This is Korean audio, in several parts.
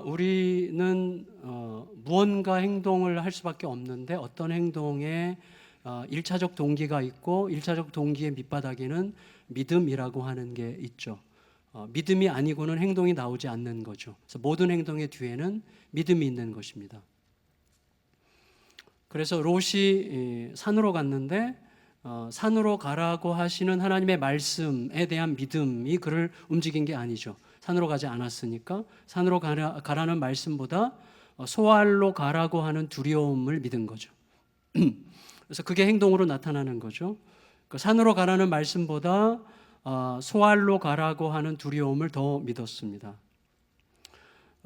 우리는 무언가 행동을 할 수밖에 없는데 어떤 행동에 1차적 동기가 있고 1차적 동기의 밑바닥에는 믿음이라고 하는 게 있죠. 믿음이 아니고는 행동이 나오지 않는 거죠. 그래서 모든 행동의 뒤에는 믿음이 있는 것입니다. 그래서 롯이 산으로 갔는데 산으로 가라고 하시는 하나님의 말씀에 대한 믿음이 그를 움직인 게 아니죠. 산으로 가지 않았으니까 산으로 가라는 말씀보다 소알로 가라고 하는 두려움을 믿은 거죠. 그래서 그게 행동으로 나타나는 거죠. 산으로 가라는 말씀보다 소알로 가라고 하는 두려움을 더 믿었습니다.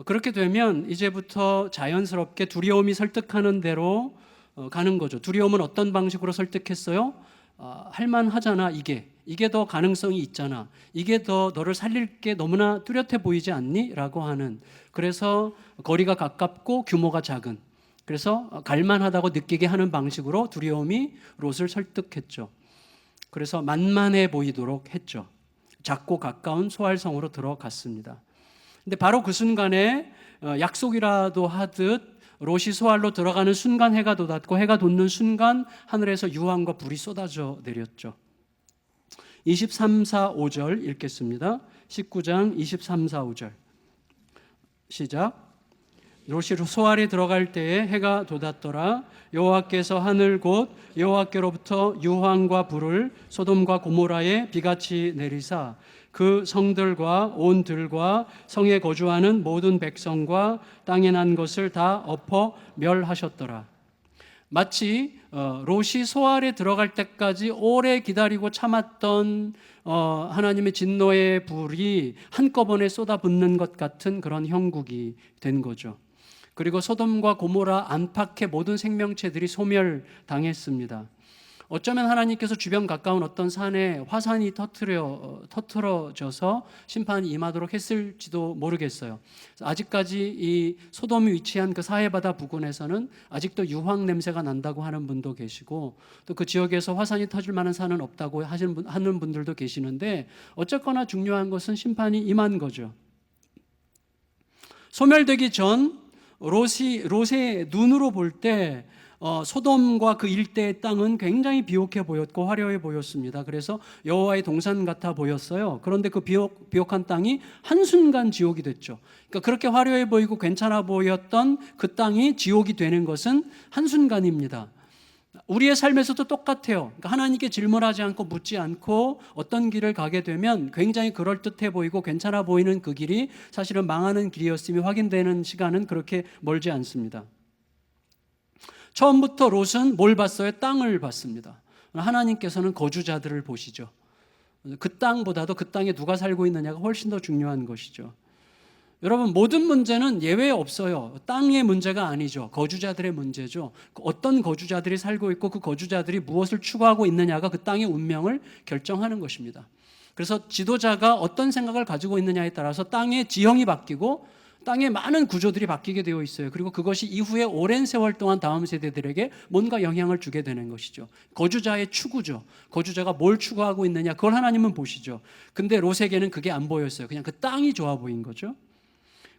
그렇게 되면 이제부터 자연스럽게 두려움이 설득하는 대로 가는 거죠. 두려움은 어떤 방식으로 설득했어요? 할만하잖아, 이게 더 가능성이 있잖아, 이게 더 너를 살릴 게 너무나 뚜렷해 보이지 않니? 라고 하는, 그래서 거리가 가깝고 규모가 작은, 그래서 갈만하다고 느끼게 하는 방식으로 두려움이 롯을 설득했죠. 그래서 만만해 보이도록 했죠. 작고 가까운 소알성으로 들어갔습니다. 근데 바로 그 순간에 약속이라도 하듯 롯이 소알로 들어가는 순간 해가 돋았고, 해가 돋는 순간 하늘에서 유황과 불이 쏟아져 내렸죠. 23, 4, 5절 읽겠습니다. 19장 23, 4, 5절 시작. 롯이 소알에 들어갈 때에 해가 돋았더라. 여호와께서 하늘 곧 여호와께로부터 유황과 불을 소돔과 고모라에 비같이 내리사 그 성들과 온 들과 성에 거주하는 모든 백성과 땅에 난 것을 다 엎어 멸하셨더라. 마치 롯이 소알에 들어갈 때까지 오래 기다리고 참았던 하나님의 진노의 불이 한꺼번에 쏟아붓는 것 같은 그런 형국이 된 거죠. 그리고 소돔과 고모라 안팎의 모든 생명체들이 소멸당했습니다. 어쩌면 하나님께서 주변 가까운 어떤 산에 화산이 터트려져서 심판이 임하도록 했을지도 모르겠어요. 아직까지 이 소돔이 위치한 그 사해바다 부근에서는 아직도 유황 냄새가 난다고 하는 분도 계시고, 또 그 지역에서 화산이 터질 만한 산은 없다고 하는 분들도 계시는데, 어쨌거나 중요한 것은 심판이 임한 거죠. 소멸되기 전 롯의 눈으로 볼 때 소돔과 그 일대의 땅은 굉장히 비옥해 보였고 화려해 보였습니다. 그래서 여호와의 동산 같아 보였어요. 그런데 그 비옥한 땅이 한순간 지옥이 됐죠. 그러니까 그렇게 화려해 보이고 괜찮아 보였던 그 땅이 지옥이 되는 것은 한순간입니다. 우리의 삶에서도 똑같아요. 그러니까 하나님께 질문하지 않고 묻지 않고 어떤 길을 가게 되면 굉장히 그럴듯해 보이고 괜찮아 보이는 그 길이 사실은 망하는 길이었음이 확인되는 시간은 그렇게 멀지 않습니다. 처음부터 롯은 뭘 봤어요? 땅을 봤습니다. 하나님께서는 거주자들을 보시죠. 그 땅보다도 그 땅에 누가 살고 있느냐가 훨씬 더 중요한 것이죠. 여러분, 모든 문제는 예외 없어요. 땅의 문제가 아니죠. 거주자들의 문제죠. 어떤 거주자들이 살고 있고 그 거주자들이 무엇을 추구하고 있느냐가 그 땅의 운명을 결정하는 것입니다. 그래서 지도자가 어떤 생각을 가지고 있느냐에 따라서 땅의 지형이 바뀌고 땅의 많은 구조들이 바뀌게 되어 있어요. 그리고 그것이 이후에 오랜 세월 동안 다음 세대들에게 뭔가 영향을 주게 되는 것이죠. 거주자의 추구죠. 거주자가 뭘 추구하고 있느냐, 그걸 하나님은 보시죠. 근데 롯에게는 그게 안 보였어요. 그냥 그 땅이 좋아 보인 거죠.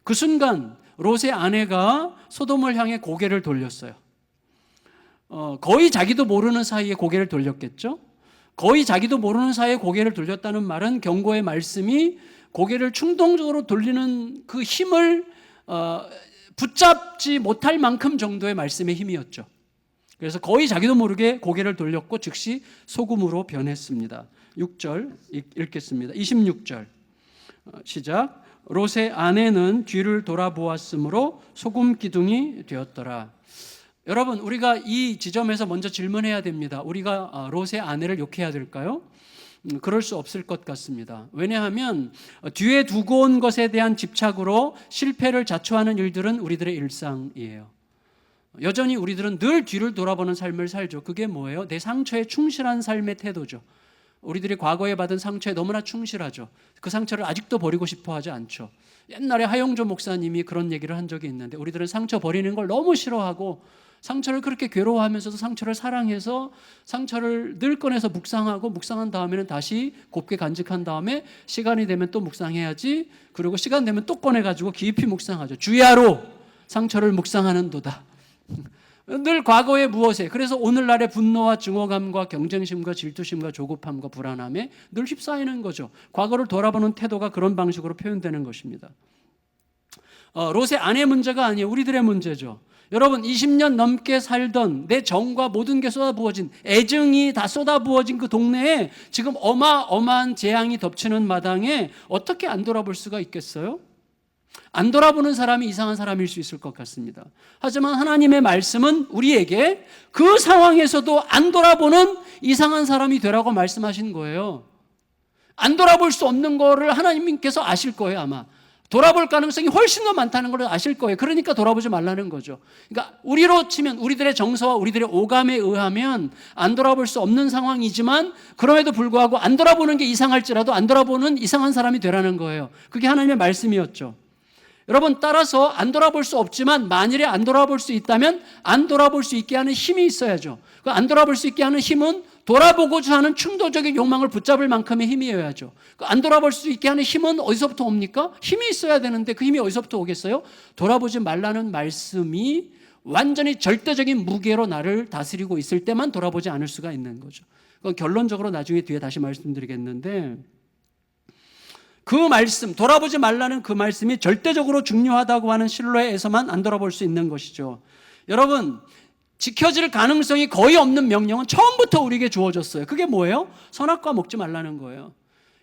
그 순간 롯의 아내가 소돔을 향해 고개를 돌렸어요. 거의 자기도 모르는 사이에 고개를 돌렸겠죠. 거의 자기도 모르는 사이에 고개를 돌렸다는 말은 경고의 말씀이 고개를 충동적으로 돌리는 그 힘을 붙잡지 못할 만큼 정도의 말씀의 힘이었죠. 그래서 거의 자기도 모르게 고개를 돌렸고 즉시 소금으로 변했습니다. 6절 읽겠습니다. 26절 시작. 롯의 아내는 뒤를 돌아보았으므로 소금 기둥이 되었더라. 여러분, 우리가 이 지점에서 먼저 질문해야 됩니다. 우리가 롯의 아내를 욕해야 될까요? 그럴 수 없을 것 같습니다. 왜냐하면 뒤에 두고 온 것에 대한 집착으로 실패를 자초하는 일들은 우리들의 일상이에요. 여전히 우리들은 늘 뒤를 돌아보는 삶을 살죠. 그게 뭐예요? 내 상처에 충실한 삶의 태도죠. 우리들이 과거에 받은 상처에 너무나 충실하죠. 그 상처를 아직도 버리고 싶어 하지 않죠. 옛날에 하용조 목사님이 그런 얘기를 한 적이 있는데, 우리들은 상처 버리는 걸 너무 싫어하고 상처를 그렇게 괴로워하면서도 상처를 사랑해서 상처를 늘 꺼내서 묵상하고 묵상한 다음에는 다시 곱게 간직한 다음에 시간이 되면 또 묵상해야지. 그리고 시간 되면 또 꺼내가지고 깊이 묵상하죠. 주야로 상처를 묵상하는도다. 늘 과거의 무엇에, 그래서 오늘날의 분노와 증오감과 경쟁심과 질투심과 조급함과 불안함에 늘 휩싸이는 거죠. 과거를 돌아보는 태도가 그런 방식으로 표현되는 것입니다. 롯의 아내 문제가 아니에요. 우리들의 문제죠. 여러분, 20년 넘게 살던 내 정과 모든 게 쏟아부어진, 애증이 다 쏟아부어진 그 동네에 지금 어마어마한 재앙이 덮치는 마당에 어떻게 안 돌아볼 수가 있겠어요? 안 돌아보는 사람이 이상한 사람일 수 있을 것 같습니다. 하지만 하나님의 말씀은 우리에게 그 상황에서도 안 돌아보는 이상한 사람이 되라고 말씀하신 거예요. 안 돌아볼 수 없는 거를 하나님께서 아실 거예요, 아마. 돌아볼 가능성이 훨씬 더 많다는 걸 아실 거예요. 그러니까 돌아보지 말라는 거죠. 그러니까 우리로 치면 우리들의 정서와 우리들의 오감에 의하면 안 돌아볼 수 없는 상황이지만 그럼에도 불구하고 안 돌아보는 게 이상할지라도 안 돌아보는 이상한 사람이 되라는 거예요. 그게 하나님의 말씀이었죠. 여러분, 따라서 안 돌아볼 수 없지만 만일에 안 돌아볼 수 있다면 안 돌아볼 수 있게 하는 힘이 있어야죠. 그 안 돌아볼 수 있게 하는 힘은 돌아보고자 하는 충동적인 욕망을 붙잡을 만큼의 힘이어야죠. 안 돌아볼 수 있게 하는 힘은 어디서부터 옵니까? 힘이 있어야 되는데 그 힘이 어디서부터 오겠어요? 돌아보지 말라는 말씀이 완전히 절대적인 무게로 나를 다스리고 있을 때만 돌아보지 않을 수가 있는 거죠. 그건 결론적으로 나중에 뒤에 다시 말씀드리겠는데, 그 말씀, 돌아보지 말라는 그 말씀이 절대적으로 중요하다고 하는 신뢰에서만 안 돌아볼 수 있는 것이죠. 여러분, 지켜질 가능성이 거의 없는 명령은 처음부터 우리에게 주어졌어요. 그게 뭐예요? 선악과 먹지 말라는 거예요.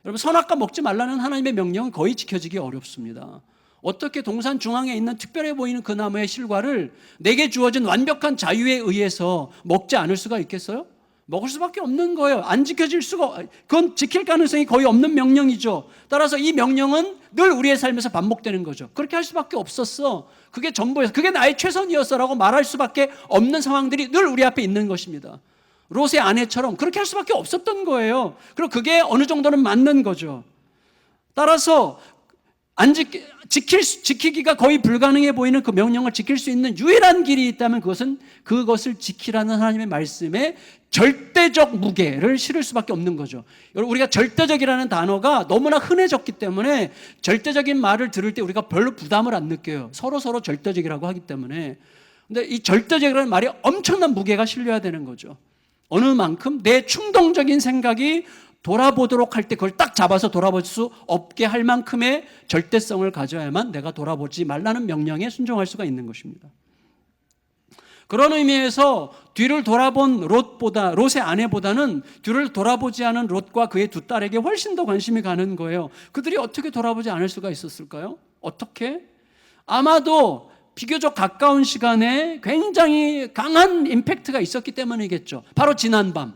여러분, 선악과 먹지 말라는 하나님의 명령은 거의 지켜지기 어렵습니다. 어떻게 동산 중앙에 있는 특별해 보이는 그 나무의 실과를 내게 주어진 완벽한 자유에 의해서 먹지 않을 수가 있겠어요? 먹을 수밖에 없는 거예요. 안 지켜질 수가, 그건 지킬 가능성이 거의 없는 명령이죠. 따라서 이 명령은 늘 우리의 삶에서 반복되는 거죠. 그렇게 할 수밖에 없었어. 그게 전부였어. 그게 나의 최선이었어라고 말할 수밖에 없는 상황들이 늘 우리 앞에 있는 것입니다. 롯의 아내처럼 그렇게 할 수밖에 없었던 거예요. 그리고 그게 어느 정도는 맞는 거죠. 따라서 지키기가 거의 불가능해 보이는 그 명령을 지킬 수 있는 유일한 길이 있다면 그것을 지키라는 하나님의 말씀에 절대적 무게를 실을 수밖에 없는 거죠. 여러분, 우리가 절대적이라는 단어가 너무나 흔해졌기 때문에 절대적인 말을 들을 때 우리가 별로 부담을 안 느껴요. 서로 절대적이라고 하기 때문에. 근데 이 절대적이라는 말이 엄청난 무게가 실려야 되는 거죠. 어느 만큼 내 충동적인 생각이 돌아보도록 할 때 그걸 딱 잡아서 돌아볼 수 없게 할 만큼의 절대성을 가져야만 내가 돌아보지 말라는 명령에 순종할 수가 있는 것입니다. 그런 의미에서 뒤를 돌아본 롯의 아내보다는 뒤를 돌아보지 않은 롯과 그의 두 딸에게 훨씬 더 관심이 가는 거예요. 그들이 어떻게 돌아보지 않을 수가 있었을까요? 어떻게? 아마도 비교적 가까운 시간에 굉장히 강한 임팩트가 있었기 때문이겠죠. 바로 지난밤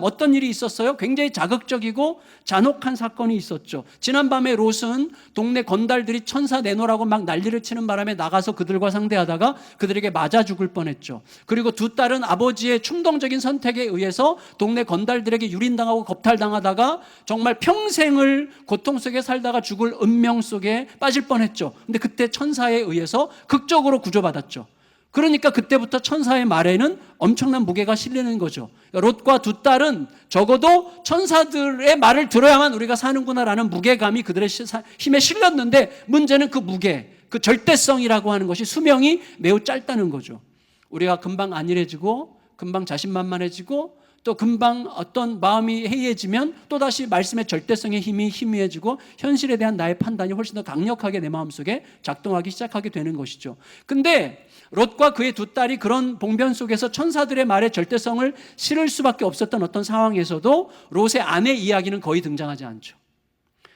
어떤 일이 있었어요? 굉장히 자극적이고 잔혹한 사건이 있었죠. 지난밤에 롯은 동네 건달들이 천사 내놓으라고 막 난리를 치는 바람에 나가서 그들과 상대하다가 그들에게 맞아 죽을 뻔했죠. 그리고 두 딸은 아버지의 충동적인 선택에 의해서 동네 건달들에게 유린당하고 겁탈당하다가 정말 평생을 고통 속에 살다가 죽을 운명 속에 빠질 뻔했죠. 근데 그때 천사에 의해서 극적으로 구조받았죠. 그러니까 그때부터 천사의 말에는 엄청난 무게가 실리는 거죠. 롯과 두 딸은 적어도 천사들의 말을 들어야만 우리가 사는구나라는 무게감이 그들의 힘에 실렸는데, 문제는 그 무게, 그 절대성이라고 하는 것이 수명이 매우 짧다는 거죠. 우리가 금방 안일해지고 금방 자신만만해지고 또 금방 어떤 마음이 해이해지면 또다시 말씀의 절대성의 힘이 희미해지고 현실에 대한 나의 판단이 훨씬 더 강력하게 내 마음속에 작동하기 시작하게 되는 것이죠. 근데 롯과 그의 두 딸이 그런 봉변 속에서 천사들의 말에 절대성을 실을 수밖에 없었던 어떤 상황에서도 롯의 아내 이야기는 거의 등장하지 않죠.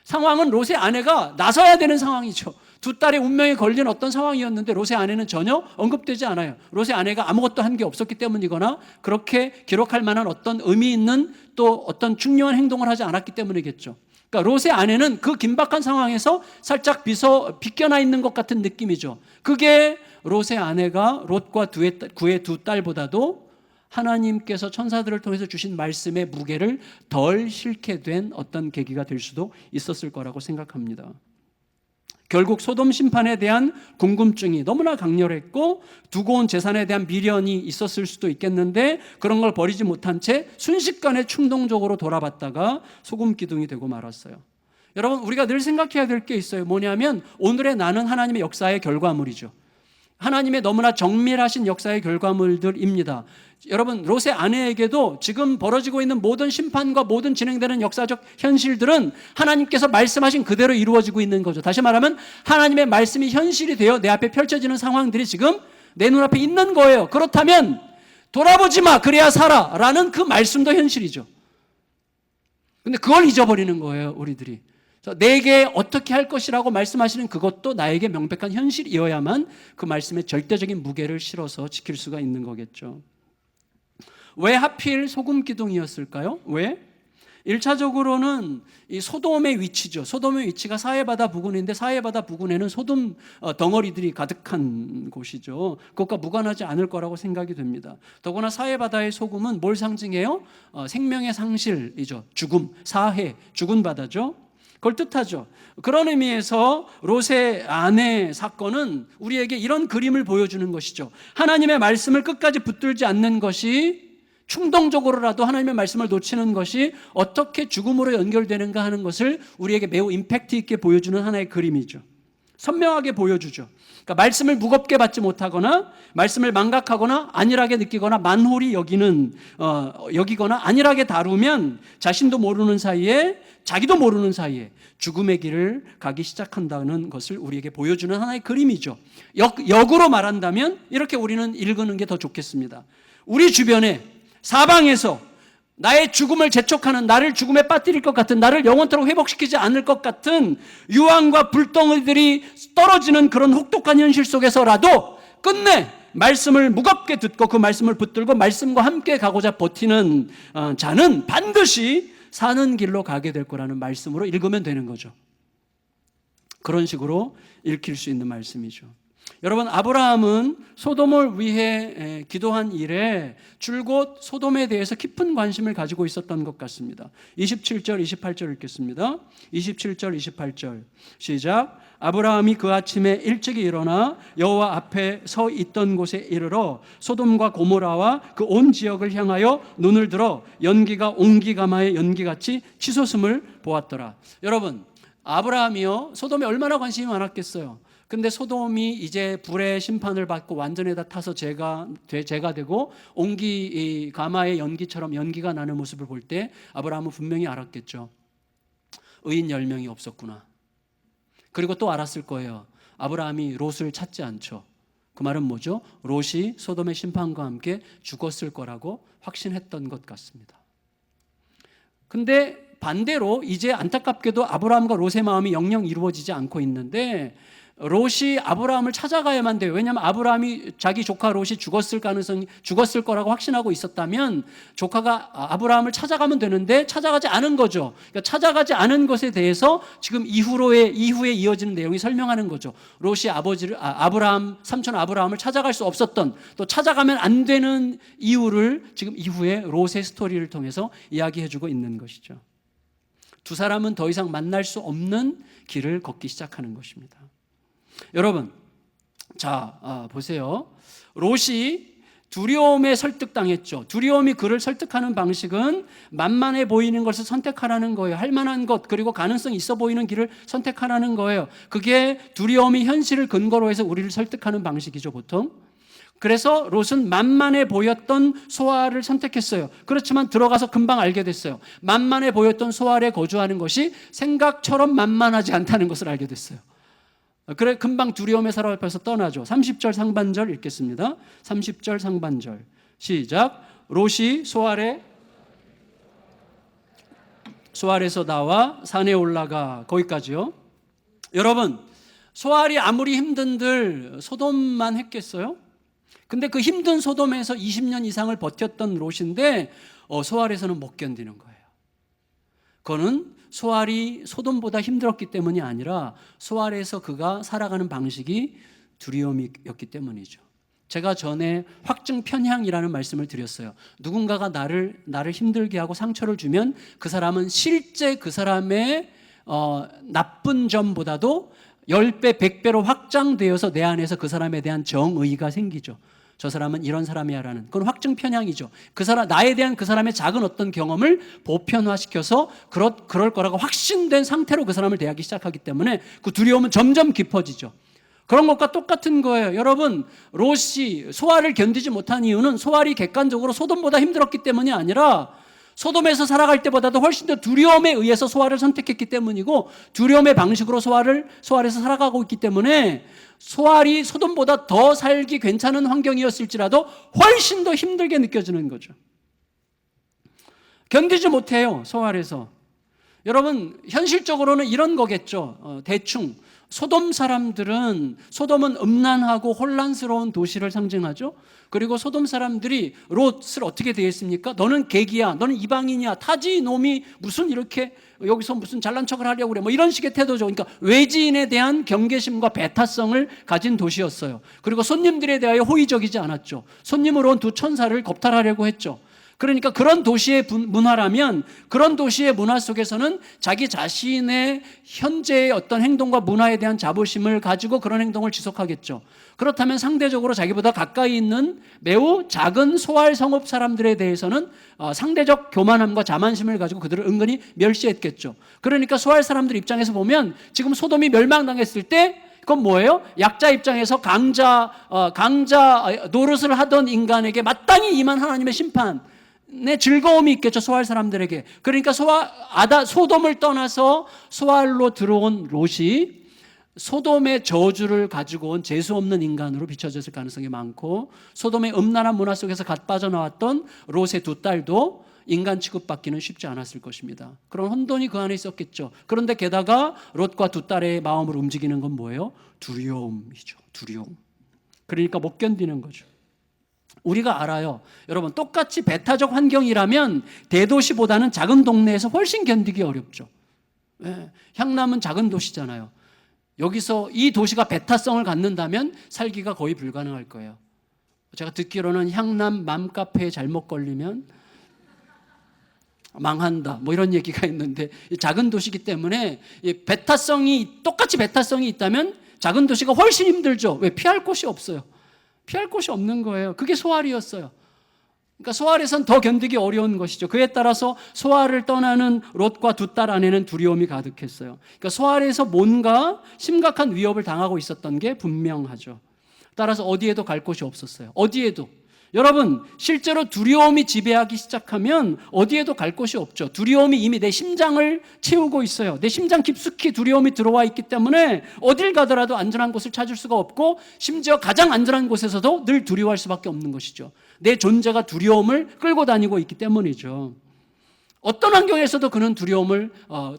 상황은 롯의 아내가 나서야 되는 상황이죠. 두 딸의 운명에 걸린 어떤 상황이었는데 롯의 아내는 전혀 언급되지 않아요. 롯의 아내가 아무것도 한 게 없었기 때문이거나 그렇게 기록할 만한 어떤 의미 있는 또 어떤 중요한 행동을 하지 않았기 때문이겠죠. 그러니까 롯의 아내는 그 긴박한 상황에서 살짝 비껴나 있는 것 같은 느낌이죠. 그게 롯의 아내가 롯과 그의 두 딸보다도 하나님께서 천사들을 통해서 주신 말씀의 무게를 덜 실게 된 어떤 계기가 될 수도 있었을 거라고 생각합니다. 결국 소돔 심판에 대한 궁금증이 너무나 강렬했고 두고 온 재산에 대한 미련이 있었을 수도 있겠는데 그런 걸 버리지 못한 채 순식간에 충동적으로 돌아봤다가 소금 기둥이 되고 말았어요. 여러분, 우리가 늘 생각해야 될 게 있어요. 뭐냐면 오늘의 나는 하나님의 역사의 결과물이죠. 하나님의 너무나 정밀하신 역사의 결과물들입니다. 여러분, 롯의 아내에게도 지금 벌어지고 있는 모든 심판과 모든 진행되는 역사적 현실들은 하나님께서 말씀하신 그대로 이루어지고 있는 거죠. 다시 말하면 하나님의 말씀이 현실이 되어 내 앞에 펼쳐지는 상황들이 지금 내 눈앞에 있는 거예요. 그렇다면 돌아보지 마, 그래야 살아 라는 그 말씀도 현실이죠. 근데 그걸 잊어버리는 거예요, 우리들이. 내게 어떻게 할 것이라고 말씀하시는 그것도 나에게 명백한 현실이어야만 그 말씀에 절대적인 무게를 실어서 지킬 수가 있는 거겠죠. 왜 하필 소금 기둥이었을까요? 왜? 1차적으로는 이 소돔의 위치죠. 소돔의 위치가 사해바다 부근인데 사해바다 부근에는 소돔 덩어리들이 가득한 곳이죠. 그것과 무관하지 않을 거라고 생각이 됩니다. 더구나 사해바다의 소금은 뭘 상징해요? 생명의 상실이죠. 죽음, 사해, 죽은 바다죠. 그걸 뜻하죠. 그런 의미에서 롯의 아내 사건은 우리에게 이런 그림을 보여주는 것이죠. 하나님의 말씀을 끝까지 붙들지 않는 것이, 충동적으로라도 하나님의 말씀을 놓치는 것이 어떻게 죽음으로 연결되는가 하는 것을 우리에게 매우 임팩트 있게 보여주는 하나의 그림이죠. 선명하게 보여주죠. 그러니까 말씀을 무겁게 받지 못하거나 말씀을 망각하거나 안일하게 느끼거나 만홀히 여기거나 안일하게 다루면 자신도 모르는 사이에, 자기도 모르는 사이에 죽음의 길을 가기 시작한다는 것을 우리에게 보여주는 하나의 그림이죠. 역으로 말한다면 이렇게 우리는 읽는 게 더 좋겠습니다. 우리 주변에 사방에서 나의 죽음을 재촉하는, 나를 죽음에 빠뜨릴 것 같은, 나를 영원토록 회복시키지 않을 것 같은 유황과 불덩이들이 떨어지는 그런 혹독한 현실 속에서라도 끝내 말씀을 무겁게 듣고 그 말씀을 붙들고 말씀과 함께 가고자 버티는 자는 반드시 사는 길로 가게 될 거라는 말씀으로 읽으면 되는 거죠. 그런 식으로 읽힐 수 있는 말씀이죠. 여러분, 아브라함은 소돔을 위해 기도한 일에 줄곧 소돔에 대해서 깊은 관심을 가지고 있었던 것 같습니다. 27절, 28절 읽겠습니다. 27절, 28절 시작. 아브라함이 그 아침에 일찍이 일어나 여호와 앞에 서 있던 곳에 이르러 소돔과 고모라와 그 온 지역을 향하여 눈을 들어 연기가 옹기가마의 연기같이 치솟음을 보았더라. 여러분, 아브라함이요, 소돔에 얼마나 관심이 많았겠어요. 근데 소돔이 이제 불의 심판을 받고 완전히 다 타서 죄가 되고 가마의 연기처럼 연기가 나는 모습을 볼 때 아브라함은 분명히 알았겠죠. 의인 10명이 없었구나. 그리고 또 알았을 거예요. 아브라함이 롯을 찾지 않죠. 그 말은 뭐죠? 롯이 소돔의 심판과 함께 죽었을 거라고 확신했던 것 같습니다. 근데 반대로 이제 안타깝게도 아브라함과 롯의 마음이 영영 이루어지지 않고 있는데 롯이 아브라함을 찾아가야만 돼요. 왜냐하면 아브라함이 자기 조카 롯이 죽었을 거라고 확신하고 있었다면 조카가 아브라함을 찾아가면 되는데 찾아가지 않은 거죠. 그러니까 찾아가지 않은 것에 대해서 지금 이후에 이어지는 내용이 설명하는 거죠. 롯이 아브라함 삼촌 아브라함을 찾아갈 수 없었던, 또 찾아가면 안 되는 이유를 지금 이후에 롯의 스토리를 통해서 이야기해주고 있는 것이죠. 두 사람은 더 이상 만날 수 없는 길을 걷기 시작하는 것입니다. 여러분, 자, 보세요. 롯이 두려움에 설득당했죠. 두려움이 그를 설득하는 방식은 만만해 보이는 것을 선택하라는 거예요. 할 만한 것, 그리고 가능성이 있어 보이는 길을 선택하라는 거예요. 그게 두려움이 현실을 근거로 해서 우리를 설득하는 방식이죠, 보통. 그래서 롯은 만만해 보였던 소알을 선택했어요. 그렇지만 들어가서 금방 알게 됐어요. 만만해 보였던 소알에 거주하는 것이 생각처럼 만만하지 않다는 것을 알게 됐어요. 그래 금방 두려움에 사로잡혀서 떠나죠. 30절 상반절 읽겠습니다. 30절 상반절 시작. 롯이 소알에서 나와 산에 올라가, 거기까지요. 여러분, 소알이 아무리 힘든들 소돔만 했겠어요? 근데 그 힘든 소돔에서 20년 이상을 버텼던 롯인데 소알에서는 못 견디는 거예요. 그거는 소알이 소돔보다 힘들었기 때문이 아니라 소알에서 그가 살아가는 방식이 두려움이었기 때문이죠. 제가 전에 확증 편향이라는 말씀을 드렸어요. 누군가가 나를 힘들게 하고 상처를 주면 그 사람은 실제 그 사람의 나쁜 점보다도 10배, 100배로 확장되어서 내 안에서 그 사람에 대한 정의가 생기죠. 저 사람은 이런 사람이야라는, 그건 확증 편향이죠. 그 사람, 나에 대한 그 사람의 작은 어떤 경험을 보편화시켜서 그럴 거라고 확신된 상태로 그 사람을 대하기 시작하기 때문에 그 두려움은 점점 깊어지죠. 그런 것과 똑같은 거예요. 여러분, 롯이 소알을 견디지 못한 이유는 소알이 객관적으로 소돔보다 힘들었기 때문이 아니라 소돔에서 살아갈 때보다도 훨씬 더 두려움에 의해서 소알을 선택했기 때문이고, 두려움의 방식으로 소알에서 살아가고 있기 때문에 소알이 소돔보다 더 살기 괜찮은 환경이었을지라도 훨씬 더 힘들게 느껴지는 거죠. 견디지 못해요, 소알에서. 여러분, 현실적으로는 이런 거겠죠. 대충 소돔 사람들은, 소돔은 음란하고 혼란스러운 도시를 상징하죠. 그리고 소돔 사람들이 롯을 어떻게 대했습니까? 너는 객이야, 너는 이방인이야, 타지 놈이 무슨 이렇게 여기서 무슨 잘난 척을 하려고 그래, 뭐 이런 식의 태도죠. 그러니까 외지인에 대한 경계심과 배타성을 가진 도시였어요. 그리고 손님들에 대하여 호의적이지 않았죠. 손님으로 온 두 천사를 겁탈하려고 했죠. 그러니까 그런 도시의 문화라면, 그런 도시의 문화 속에서는 자기 자신의 현재의 어떤 행동과 문화에 대한 자부심을 가지고 그런 행동을 지속하겠죠. 그렇다면 상대적으로 자기보다 가까이 있는 매우 작은 소알 성읍 사람들에 대해서는 상대적 교만함과 자만심을 가지고 그들을 은근히 멸시했겠죠. 그러니까 소알 사람들 입장에서 보면 지금 소돔이 멸망당했을 때 그건 뭐예요? 약자 입장에서 강자 노릇을 하던 인간에게 마땅히 임한 하나님의 심판, 내 즐거움이 있겠죠, 소알 사람들에게. 그러니까 소돔을 떠나서 소알로 들어온 롯이 소돔의 저주를 가지고 온 재수 없는 인간으로 비춰졌을 가능성이 많고, 소돔의 음란한 문화 속에서 갓 빠져나왔던 롯의 두 딸도 인간 취급받기는 쉽지 않았을 것입니다. 그런 혼돈이 그 안에 있었겠죠. 그런데 게다가 롯과 두 딸의 마음을 움직이는 건 뭐예요? 두려움이죠. 두려움. 그러니까 못 견디는 거죠. 우리가 알아요. 여러분, 똑같이 배타적 환경이라면 대도시보다는 작은 동네에서 훨씬 견디기 어렵죠. 네, 향남은 작은 도시잖아요. 여기서 이 도시가 배타성을 갖는다면 살기가 거의 불가능할 거예요. 제가 듣기로는 향남 맘카페에 잘못 걸리면 망한다, 뭐 이런 얘기가 있는데, 작은 도시이기 때문에 똑같이 배타성이 있다면 작은 도시가 훨씬 힘들죠. 왜? 피할 곳이 없어요. 피할 곳이 없는 거예요. 그게 소알이었어요. 그러니까 소알에선 더 견디기 어려운 것이죠. 그에 따라서 소알을 떠나는 롯과 두 딸 안에는 두려움이 가득했어요. 그러니까 소알에서 뭔가 심각한 위협을 당하고 있었던 게 분명하죠. 따라서 어디에도 갈 곳이 없었어요. 어디에도. 여러분, 실제로 두려움이 지배하기 시작하면 어디에도 갈 곳이 없죠. 두려움이 이미 내 심장을 채우고 있어요. 내 심장 깊숙이 두려움이 들어와 있기 때문에 어딜 가더라도 안전한 곳을 찾을 수가 없고, 심지어 가장 안전한 곳에서도 늘 두려워할 수밖에 없는 것이죠. 내 존재가 두려움을 끌고 다니고 있기 때문이죠. 어떤 환경에서도 그는 두려움을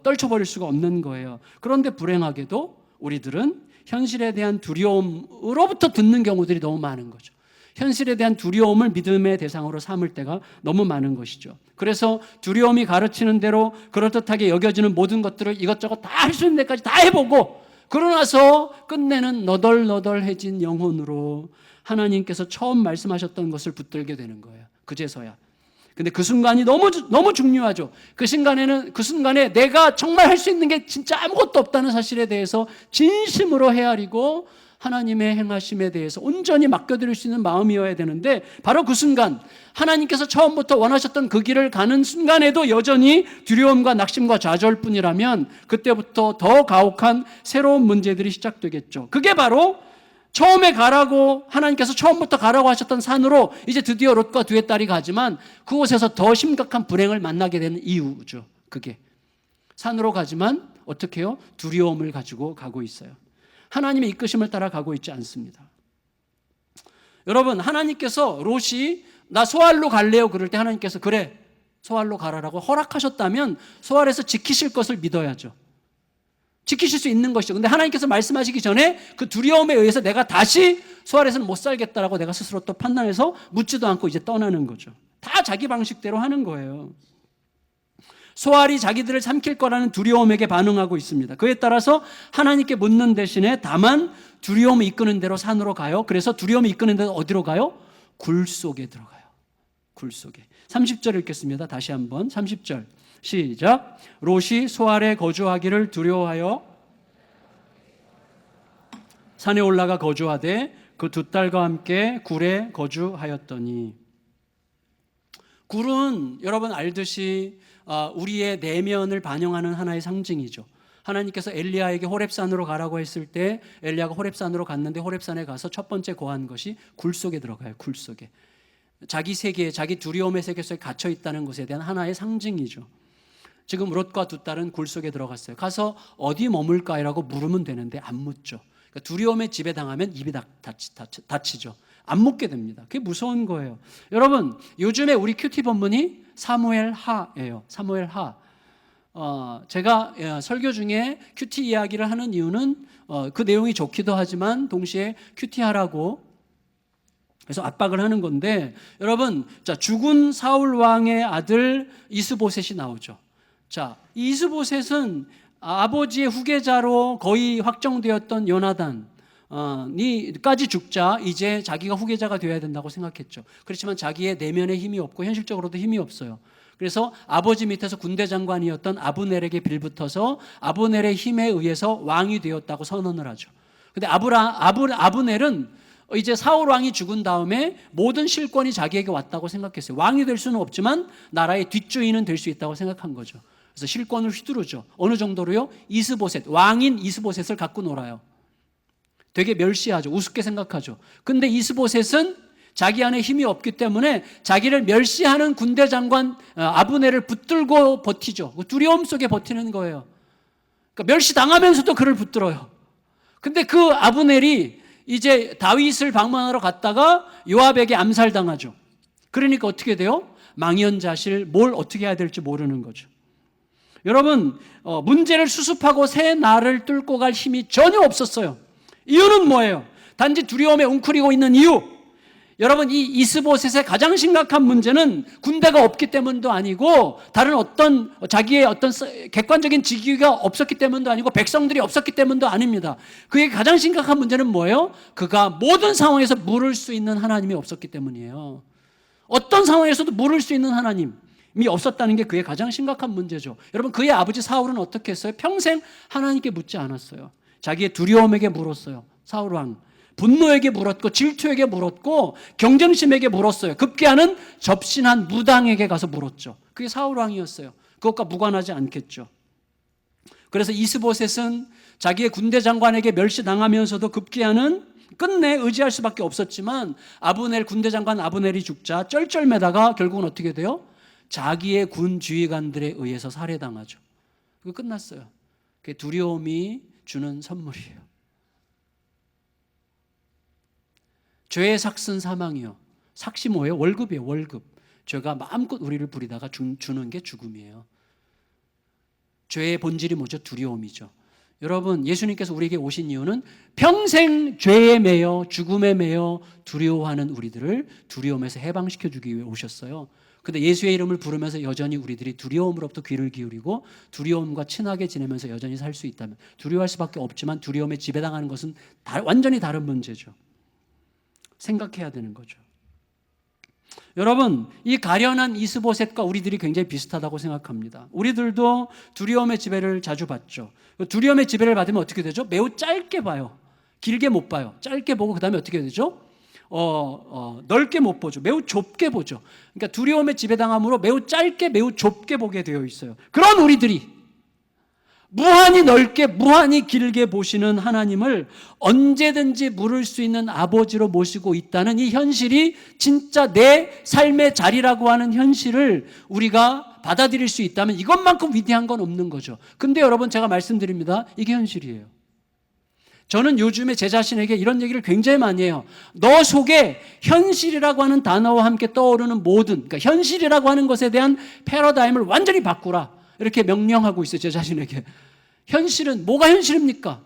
떨쳐버릴 수가 없는 거예요. 그런데 불행하게도 우리들은 현실에 대한 두려움으로부터 듣는 경우들이 너무 많은 거죠. 현실에 대한 두려움을 믿음의 대상으로 삼을 때가 너무 많은 것이죠. 그래서 두려움이 가르치는 대로 그럴듯하게 여겨지는 모든 것들을 이것저것 다 할 수 있는 데까지 다 해보고, 그러나서 끝내는 너덜너덜해진 영혼으로 하나님께서 처음 말씀하셨던 것을 붙들게 되는 거예요. 그제서야. 근데 그 순간이 너무 중요하죠. 그 순간에 내가 정말 할 수 있는 게 진짜 아무것도 없다는 사실에 대해서 진심으로 헤아리고 하나님의 행하심에 대해서 온전히 맡겨드릴 수 있는 마음이어야 되는데, 바로 그 순간, 하나님께서 처음부터 원하셨던 그 길을 가는 순간에도 여전히 두려움과 낙심과 좌절뿐이라면 그때부터 더 가혹한 새로운 문제들이 시작되겠죠. 그게 바로 처음에 하나님께서 처음부터 가라고 하셨던 산으로 이제 드디어 롯과 두 딸이 가지만 그곳에서 더 심각한 불행을 만나게 되는 이유죠. 그게 산으로 가지만 어떻게 해요? 두려움을 가지고 가고 있어요. 하나님의 이끄심을 따라 가고 있지 않습니다. 여러분, 하나님께서 롯이 나 소알로 갈래요 그럴 때 하나님께서 그래 소알로 가라라고 허락하셨다면 소알에서 지키실 것을 믿어야죠. 지키실 수 있는 것이죠. 근데 하나님께서 말씀하시기 전에 그 두려움에 의해서 내가 다시 소알에서는 못 살겠다라고 내가 스스로 또 판단해서 묻지도 않고 이제 떠나는 거죠. 다 자기 방식대로 하는 거예요. 소알이 자기들을 삼킬 거라는 두려움에게 반응하고 있습니다. 그에 따라서 하나님께 묻는 대신에 다만 두려움이 이끄는 대로 산으로 가요. 그래서 두려움이 이끄는 대로 어디로 가요? 굴 속에 들어가요. 굴 속에. 30절 읽겠습니다. 다시 한번 30절 시작. 롯이 소알에 거주하기를 두려워하여 산에 올라가 거주하되 그 두 딸과 함께 굴에 거주하였더니. 굴은 여러분 알듯이 우리의 내면을 반영하는 하나의 상징이죠. 하나님께서 엘리야에게 호렙산으로 가라고 했을 때 엘리야가 호렙산으로 갔는데 호렙산에 가서 첫 번째 고한 것이 굴 속에 들어가요. 굴 속에. 자기 세계, 자기 두려움의 세계 속에 갇혀 있다는 것에 대한 하나의 상징이죠. 지금 롯과 두 딸은 굴 속에 들어갔어요. 가서 어디 머물까라고 물으면 되는데 안 묻죠. 그러니까 두려움에 지배당하면 입이 닫히죠. 안 묻게 됩니다. 그게 무서운 거예요. 여러분, 요즘에 우리 큐티 본문이 사무엘 하예요. 사무엘 하. 제가 설교 중에 큐티 이야기를 하는 이유는 그 내용이 좋기도 하지만 동시에 큐티하라고 그래서 압박을 하는 건데, 여러분, 자, 죽은 사울 왕의 아들 이스보셋이 나오죠. 자, 이 이스보셋은 아버지의 후계자로 거의 확정되었던 요나단이까지 죽자 이제 자기가 후계자가 되어야 된다고 생각했죠. 그렇지만 자기의 내면에 힘이 없고 현실적으로도 힘이 없어요. 그래서 아버지 밑에서 군대 장관이었던 아브넬에게 빌붙어서 아브넬의 힘에 의해서 왕이 되었다고 선언을 하죠. 근데 아브넬은 이제 사울 왕이 죽은 다음에 모든 실권이 자기에게 왔다고 생각했어요. 왕이 될 수는 없지만 나라의 뒷주인은 될 수 있다고 생각한 거죠. 그래서 실권을 휘두르죠. 어느 정도로요? 이스보셋, 왕인 이스보셋을 갖고 놀아요. 되게 멸시하죠. 우습게 생각하죠. 근데 이스보셋은 자기 안에 힘이 없기 때문에 자기를 멸시하는 군대 장관 아브넬을 붙들고 버티죠. 두려움 속에 버티는 거예요. 그러니까 멸시당하면서도 그를 붙들어요. 근데 그 아브넬이 이제 다윗을 방문하러 갔다가 요압에게 암살당하죠. 그러니까 어떻게 돼요? 망연자실, 뭘 어떻게 해야 될지 모르는 거죠. 여러분, 문제를 수습하고 새 날을 뚫고 갈 힘이 전혀 없었어요. 이유는 뭐예요? 단지 두려움에 웅크리고 있는 이유. 여러분, 이 이스보셋의 가장 심각한 문제는 군대가 없기 때문도 아니고 다른 어떤 자기의 어떤 객관적인 직위가 없었기 때문도 아니고 백성들이 없었기 때문도 아닙니다. 그의 가장 심각한 문제는 뭐예요? 그가 모든 상황에서 물을 수 있는 하나님이 없었기 때문이에요. 어떤 상황에서도 물을 수 있는 하나님이 없었다는 게 그의 가장 심각한 문제죠. 여러분, 그의 아버지 사울은 어떻게 했어요? 평생 하나님께 묻지 않았어요. 자기의 두려움에게 물었어요. 사울 왕. 분노에게 물었고 질투에게 물었고 경쟁심에게 물었어요. 급기야는 접신한 무당에게 가서 물었죠. 그게 사울 왕이었어요. 그것과 무관하지 않겠죠. 그래서 이스보셋은 자기의 군대 장관에게 멸시당하면서도 급기야는 끝내 의지할 수밖에 없었지만 아브넬 군대 장관 아브넬이 죽자 쩔쩔매다가 결국은 어떻게 돼요? 자기의 군 지휘관들에 의해서 살해당하죠. 그거 끝났어요. 그게 두려움이 주는 선물이에요. 죄의 삭은 사망이요. 삭이 뭐예요? 월급이에요. 월급. 죄가 마음껏 우리를 부리다가 주는 게 죽음이에요. 죄의 본질이 뭐죠? 두려움이죠. 여러분, 예수님께서 우리에게 오신 이유는 평생 죄에 매여 죽음에 매여 두려워하는 우리들을 두려움에서 해방시켜 주기 위해 오셨어요. 근데 예수의 이름을 부르면서 여전히 우리들이 두려움으로부터 귀를 기울이고 두려움과 친하게 지내면서 여전히 살 수 있다면, 두려워할 수밖에 없지만 두려움에 지배당하는 것은 완전히 다른 문제죠. 생각해야 되는 거죠. 여러분, 이 가련한 이스보셋과 우리들이 굉장히 비슷하다고 생각합니다. 우리들도 두려움의 지배를 자주 받죠. 두려움의 지배를 받으면 어떻게 되죠? 매우 짧게 봐요. 길게 못 봐요. 짧게 보고 그 다음에 어떻게 되죠? 넓게 못 보죠. 매우 좁게 보죠. 그러니까 두려움의 지배당함으로 매우 짧게 매우 좁게 보게 되어 있어요. 그런 우리들이 무한히 넓게 무한히 길게 보시는 하나님을 언제든지 물을 수 있는 아버지로 모시고 있다는 이 현실이 진짜 내 삶의 자리라고 하는 현실을 우리가 받아들일 수 있다면 이것만큼 위대한 건 없는 거죠. 근데 여러분, 제가 말씀드립니다. 이게 현실이에요. 저는 요즘에 제 자신에게 이런 얘기를 굉장히 많이 해요. 너 속에 현실이라고 하는 단어와 함께 떠오르는 모든, 그러니까 현실이라고 하는 것에 대한 패러다임을 완전히 바꾸라. 이렇게 명령하고 있어요, 제 자신에게. 현실은 뭐가 현실입니까?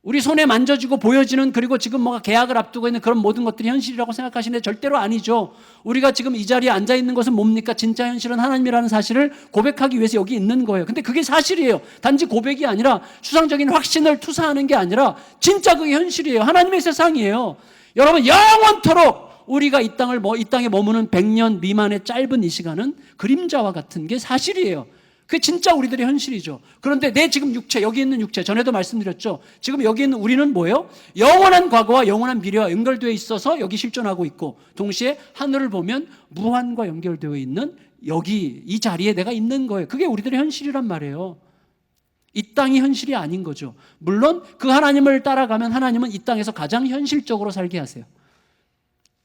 우리 손에 만져지고 보여지는, 그리고 지금 뭐가 계약을 앞두고 있는 그런 모든 것들이 현실이라고 생각하시는데 절대로 아니죠. 우리가 지금 이 자리에 앉아 있는 것은 뭡니까? 진짜 현실은 하나님이라는 사실을 고백하기 위해서 여기 있는 거예요. 근데 그게 사실이에요. 단지 고백이 아니라 추상적인 확신을 투사하는 게 아니라 진짜 그게 현실이에요. 하나님의 세상이에요. 여러분, 영원토록 우리가 이 땅에 머무는 100년 미만의 짧은 이 시간은 그림자와 같은 게 사실이에요. 그게 진짜 우리들의 현실이죠. 그런데 내 지금 육체, 여기 있는 육체, 전에도 말씀드렸죠. 지금 여기 있는 우리는 뭐예요? 영원한 과거와 영원한 미래와 연결되어 있어서 여기 실존하고 있고, 동시에 하늘을 보면 무한과 연결되어 있는 여기 이 자리에 내가 있는 거예요. 그게 우리들의 현실이란 말이에요. 이 땅이 현실이 아닌 거죠. 물론 그 하나님을 따라가면 하나님은 이 땅에서 가장 현실적으로 살게 하세요.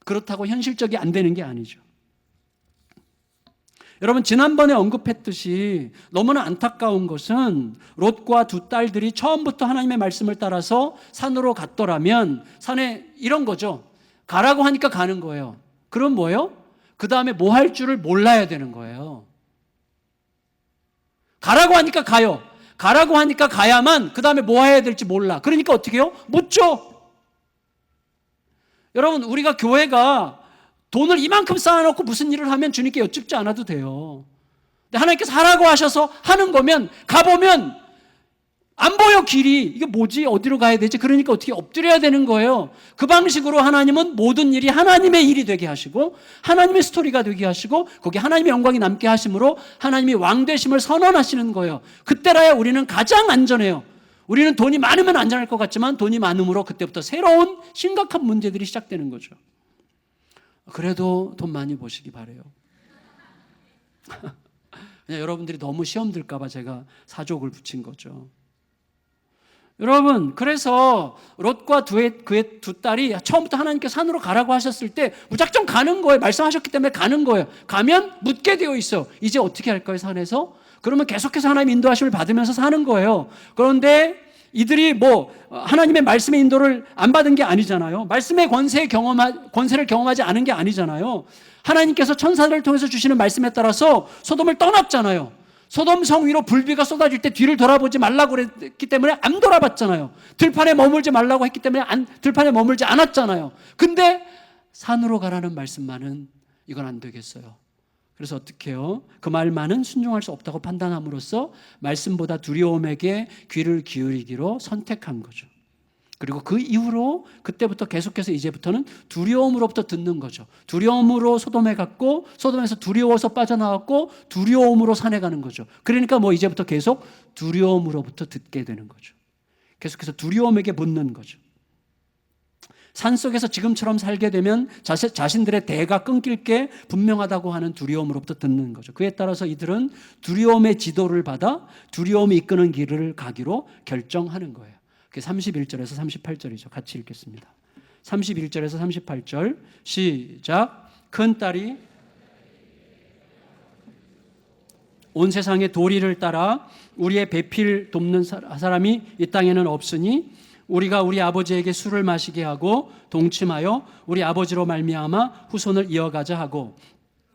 그렇다고 현실적이 안 되는 게 아니죠. 여러분, 지난번에 언급했듯이 너무나 안타까운 것은 롯과 두 딸들이 처음부터 하나님의 말씀을 따라서 산으로 갔더라면, 산에 이런 거죠. 가라고 하니까 가는 거예요. 그럼 뭐예요? 그 다음에 뭐 할 줄을 몰라야 되는 거예요. 가라고 하니까 가요. 가라고 하니까 가야만 그 다음에 뭐 해야 될지 몰라. 그러니까 어떻게 해요? 묻죠. 여러분, 우리가 교회가 돈을 이만큼 쌓아놓고 무슨 일을 하면 주님께 여쭙지 않아도 돼요. 근데 하나님께서 하라고 하셔서 하는 거면, 가보면 안 보여 길이. 이게 뭐지? 어디로 가야 되지? 그러니까 어떻게 엎드려야 되는 거예요. 그 방식으로 하나님은 모든 일이 하나님의 일이 되게 하시고 하나님의 스토리가 되게 하시고 거기 하나님의 영광이 남게 하심으로 하나님이 왕 되심을 선언하시는 거예요. 그때라야 우리는 가장 안전해요. 우리는 돈이 많으면 안전할 것 같지만 돈이 많음으로 그때부터 새로운 심각한 문제들이 시작되는 거죠. 그래도 돈 많이 버시기 바라요. 그냥 여러분들이 너무 시험 들까 봐 제가 사족을 붙인 거죠. 여러분, 그래서 롯과 그의 두 딸이 처음부터 하나님께서 산으로 가라고 하셨을 때 무작정 가는 거예요. 말씀하셨기 때문에 가는 거예요. 가면 묻게 되어 있어요. 이제 어떻게 할까요, 산에서? 그러면 계속해서 하나님의 인도하심을 받으면서 사는 거예요. 그런데 이들이 하나님의 말씀의 인도를 안 받은 게 아니잖아요. 말씀의 권세를 경험하지 않은 게 아니잖아요. 하나님께서 천사들을 통해서 주시는 말씀에 따라서 소돔을 떠났잖아요. 소돔 성 위로 불비가 쏟아질 때 뒤를 돌아보지 말라고 그랬기 때문에 안 돌아봤잖아요. 들판에 머물지 말라고 했기 때문에 들판에 머물지 않았잖아요. 근데 산으로 가라는 말씀만은 이건 안 되겠어요. 그래서 어떻게 해요? 그 말만은 순종할 수 없다고 판단함으로써 말씀보다 두려움에게 귀를 기울이기로 선택한 거죠. 그리고 그 이후로 그때부터 계속해서 이제부터는 두려움으로부터 듣는 거죠. 두려움으로 소돔에 갔고 소돔에서 두려워서 빠져나왔고 두려움으로 산에 가는 거죠. 그러니까 이제부터 계속 두려움으로부터 듣게 되는 거죠. 계속해서 두려움에게 묻는 거죠. 산속에서 지금처럼 살게 되면 자신들의 대가 끊길 게 분명하다고 하는 두려움으로부터 듣는 거죠. 그에 따라서 이들은 두려움의 지도를 받아 두려움이 이끄는 길을 가기로 결정하는 거예요. 그게 31절에서 38절이죠. 같이 읽겠습니다. 31절에서 38절 시작. 큰딸이 온 세상의 도리를 따라 우리의 배필 돕는 사람이 이 땅에는 없으니 우리가 우리 아버지에게 술을 마시게 하고 동침하여 우리 아버지로 말미암아 후손을 이어가자 하고,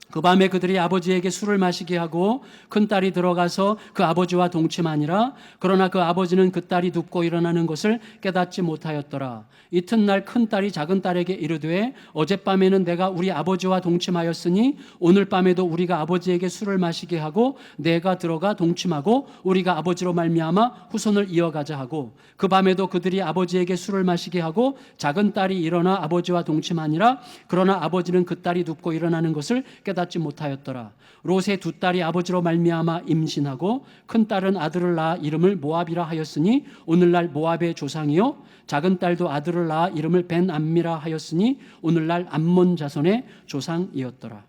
그 밤에 그들이 아버지에게 술을 마시게 하고 큰딸이 들어가서 그 아버지와 동침하니라. 그러나 그 아버지는 그 딸이 눕고 일어나는 것을 깨닫지 못하였더라. 이튿날 큰딸이 작은딸에게 이르되 어젯밤에는 내가 우리 아버지와 동침하였으니 오늘 밤에도 우리가 아버지에게 술을 마시게 하고 내가 들어가 동침하고 우리가 아버지로 말미암아 후손을 이어가자 하고, 그 밤에도 그들이 아버지에게 술을 마시게 하고 작은딸이 일어나 아버지와 동침하니라. 그러나 아버지는 그 딸이 눕고 일어나는 것을 깨닫지 못하였더라. 롯의 두 딸이 아버지로 말미암아 임신하고 큰 딸은 아들을 낳아 이름을 모압이라 하였으니 오늘날 모압의 조상이요, 작은 딸도 아들을 낳아 이름을 벤암미라 하였으니 오늘날 암몬 자손의 조상이었더라.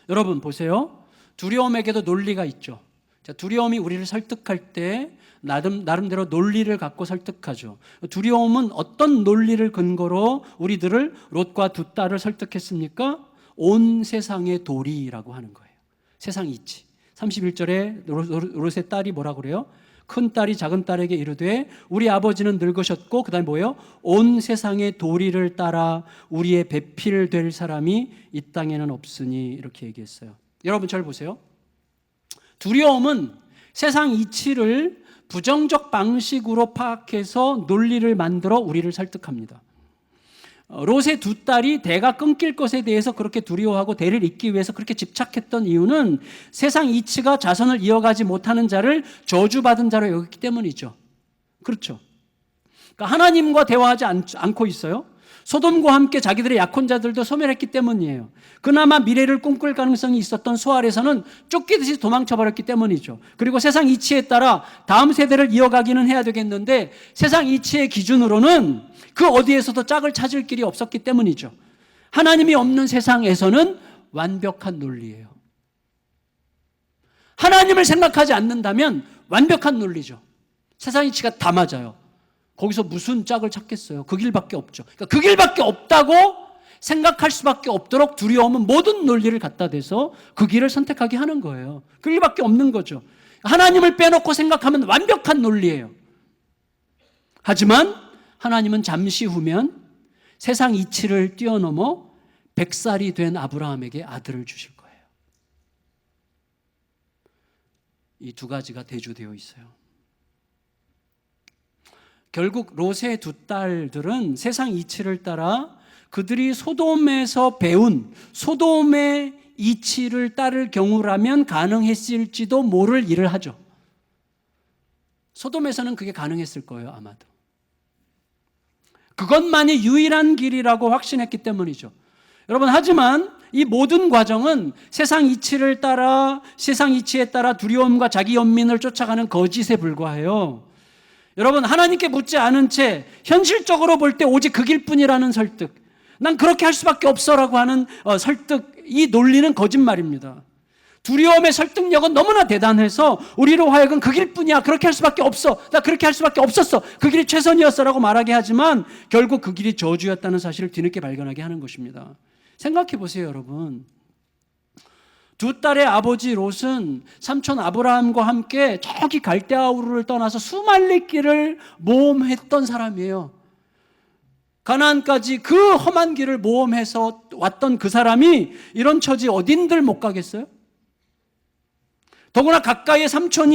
여러분 보세요. 두려움에게도 논리가 있죠. 두려움이 우리를 설득할 때 나름대로 논리를 갖고 설득하죠. 두려움은 어떤 논리를 근거로 우리들을 롯과 두 딸을 설득했습니까? 온 세상의 도리라고 하는 거예요. 세상 이치. 31절에 롯의 딸이 뭐라고 그래요? 큰 딸이 작은 딸에게 이르되 우리 아버지는 늙으셨고, 그 다음에 뭐예요? 온 세상의 도리를 따라 우리의 배필 될 사람이 이 땅에는 없으니, 이렇게 얘기했어요. 여러분 잘 보세요. 두려움은 세상 이치를 부정적 방식으로 파악해서 논리를 만들어 우리를 설득합니다. 롯의 두 딸이 대가 끊길 것에 대해서 그렇게 두려워하고 대를 잇기 위해서 그렇게 집착했던 이유는 세상 이치가 자손을 이어가지 못하는 자를 저주받은 자로 여겼기 때문이죠. 그렇죠. 그러니까 하나님과 대화하지 않고 있어요. 소돔과 함께 자기들의 약혼자들도 소멸했기 때문이에요. 그나마 미래를 꿈꿀 가능성이 있었던 수알에서는 쫓기듯이 도망쳐버렸기 때문이죠. 그리고 세상 이치에 따라 다음 세대를 이어가기는 해야 되겠는데 세상 이치의 기준으로는 그 어디에서도 짝을 찾을 길이 없었기 때문이죠. 하나님이 없는 세상에서는 완벽한 논리예요. 하나님을 생각하지 않는다면 완벽한 논리죠. 세상 이치가 다 맞아요. 거기서 무슨 짝을 찾겠어요? 그 길밖에 없죠. 그러니까 그 길밖에 없다고 생각할 수밖에 없도록 두려움은 모든 논리를 갖다 대서 그 길을 선택하게 하는 거예요. 그 길밖에 없는 거죠. 하나님을 빼놓고 생각하면 완벽한 논리예요. 하지만 하나님은 잠시 후면 세상 이치를 뛰어넘어 100살이 된 아브라함에게 아들을 주실 거예요. 이 두 가지가 대조되어 있어요. 결국 롯의 두 딸들은 세상 이치를 따라 그들이 소돔에서 배운 소돔의 이치를 따를 경우라면 가능했을지도 모를 일을 하죠. 소돔에서는 그게 가능했을 거예요, 아마도. 그것만이 유일한 길이라고 확신했기 때문이죠. 여러분, 하지만 이 모든 과정은 세상 이치에 따라 두려움과 자기 연민을 쫓아가는 거짓에 불과해요. 여러분, 하나님께 묻지 않은 채 현실적으로 볼 때 오직 그 길뿐이라는 설득, 난 그렇게 할 수밖에 없어라고 하는 설득, 이 논리는 거짓말입니다. 두려움의 설득력은 너무나 대단해서 우리로 하여금 그 길뿐이야, 그렇게 할 수밖에 없어, 나 그렇게 할 수밖에 없었어, 그 길이 최선이었어라고 말하게 하지만 결국 그 길이 저주였다는 사실을 뒤늦게 발견하게 하는 것입니다. 생각해 보세요, 여러분. 두 딸의 아버지 롯은 삼촌 아브라함과 함께 저기 갈대아우르를 떠나서 수말리 길을 모험했던 사람이에요. 가나안까지 그 험한 길을 모험해서 왔던 그 사람이 이런 처지 어딘들 못 가겠어요? 더구나 가까이에 삼촌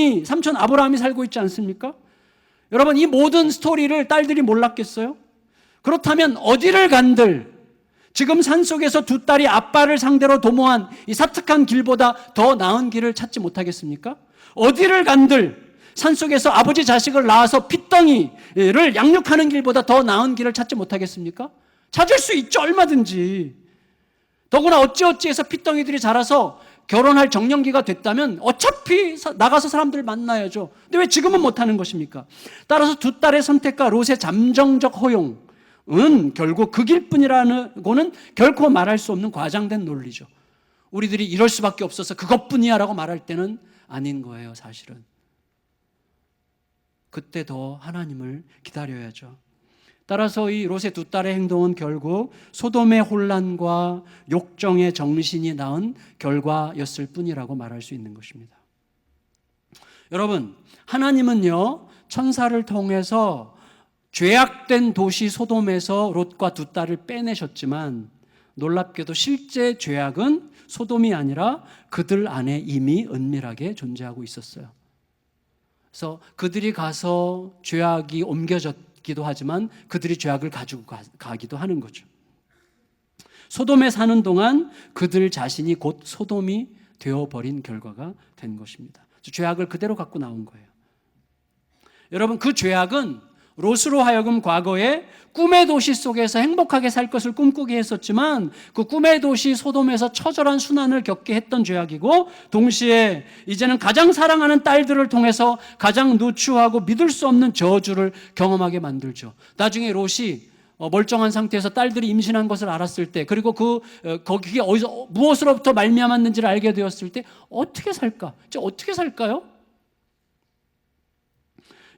아브라함이 살고 있지 않습니까? 여러분, 이 모든 스토리를 딸들이 몰랐겠어요? 그렇다면 어디를 간들 지금 산속에서 두 딸이 아빠를 상대로 도모한 이 사특한 길보다 더 나은 길을 찾지 못하겠습니까? 어디를 간들 산속에서 아버지 자식을 낳아서 핏덩이를 양육하는 길보다 더 나은 길을 찾지 못하겠습니까? 찾을 수 있죠, 얼마든지. 더구나 어찌어찌해서 핏덩이들이 자라서 결혼할 정년기가 됐다면 어차피 나가서 사람들을 만나야죠. 근데 왜 지금은 못하는 것입니까? 따라서 두 딸의 선택과 롯의 잠정적 허용은 결국 그 길뿐이라고는 결코 말할 수 없는 과장된 논리죠. 우리들이 이럴 수밖에 없어서 그것뿐이야 라고 말할 때는 아닌 거예요, 사실은. 그때 더 하나님을 기다려야죠. 따라서 이 롯의 두 딸의 행동은 결국 소돔의 혼란과 욕정의 정신이 낳은 결과였을 뿐이라고 말할 수 있는 것입니다. 여러분, 하나님은요, 천사를 통해서 죄악된 도시 소돔에서 롯과 두 딸을 빼내셨지만 놀랍게도 실제 죄악은 소돔이 아니라 그들 안에 이미 은밀하게 존재하고 있었어요. 그래서 그들이 가서 죄악이 옮겨졌기도 하지만 그들이 죄악을 가지고 가기도 하는 거죠. 소돔에 사는 동안 그들 자신이 곧 소돔이 되어버린 결과가 된 것입니다. 죄악을 그대로 갖고 나온 거예요. 여러분, 그 죄악은 롯으로 하여금 과거에 꿈의 도시 속에서 행복하게 살 것을 꿈꾸게 했었지만 그 꿈의 도시 소돔에서 처절한 순환을 겪게 했던 죄악이고, 동시에 이제는 가장 사랑하는 딸들을 통해서 가장 누추하고 믿을 수 없는 저주를 경험하게 만들죠. 나중에 롯이 멀쩡한 상태에서 딸들이 임신한 것을 알았을 때, 그리고 거기에 어디서 무엇으로부터 말미암았는지를 알게 되었을 때 어떻게 살까? 어떻게 살까요?